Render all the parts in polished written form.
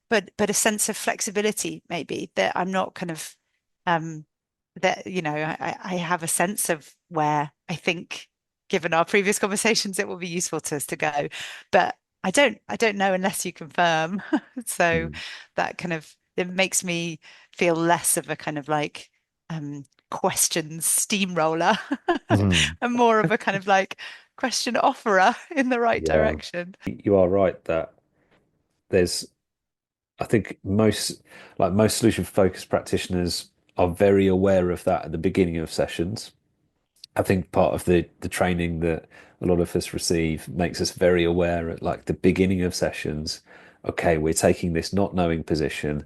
but a sense of flexibility, maybe that I'm not kind of um that I have a sense of where I think, given our previous conversations, it will be useful to us to go, but I don't know unless you confirm. So Mm. that kind of it makes me feel less of a kind of like questions steamroller Mhm. and more of a kind of like question offerer in the right Yeah, direction. you are right that there's, I think most solution focused practitioners are very aware of that at the beginning of sessions. I think part of the training that a lot of us receive makes us very aware at like the beginning of sessions. Okay, we're taking this not knowing position,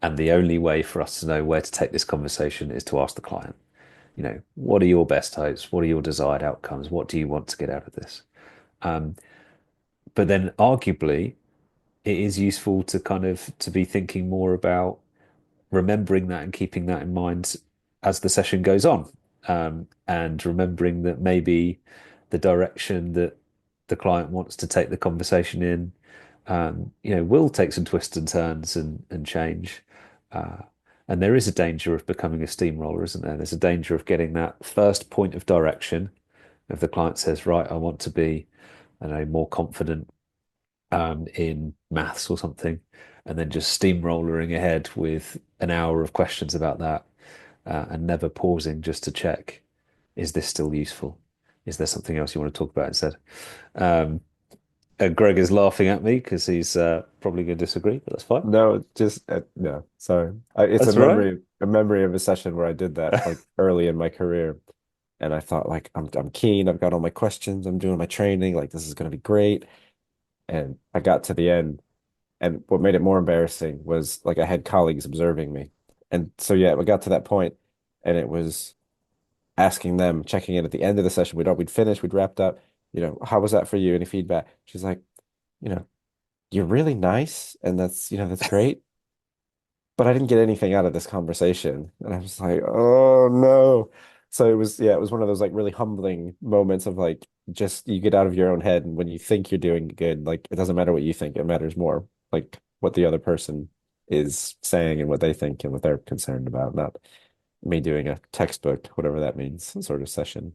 and the only way for us to know where to take this conversation is to ask the client, what are your best hopes? What are your desired outcomes? What do you want to get out of this? Um, but then arguably, it is useful to kind of to be thinking more about remembering that and keeping that in mind as the session goes on. And remembering that maybe the direction that the client wants to take the conversation in, will take some twists and turns and change. Uh, and there is a danger of becoming a steamroller, isn't there? There's a danger of getting that first point of direction. If the client says, right, I want to be, I don't know, more confident in maths or something, and then just steamrolling ahead with an hour of questions about that, and never pausing just to check, is this still useful? Is there something else you want to talk about instead? Um, Greg is laughing at me because he's probably going to disagree, but that's fine. No, just no. Sorry. It's That's right. a memory of a session where I did that like early in my career, and I thought like I'm keen. I've got all my questions. I'm doing my training. Like this is going to be great. And I got to the end, and what made it more embarrassing was like I had colleagues observing me, and so yeah, we got to that point, and it was asking them, checking in at the end of the session. We'd finished, we'd wrapped up. How was that for you? Any feedback? She's like, you know, you're really nice, and that's great. But I didn't get anything out of this conversation. And I was like, oh no. So it was one of those like really humbling moments of like just you get out of your own head and when you think you're doing good, like it doesn't matter what you think, it matters more like what the other person is saying and what they think and what they're concerned about, not me doing a textbook, whatever that means, sort of session.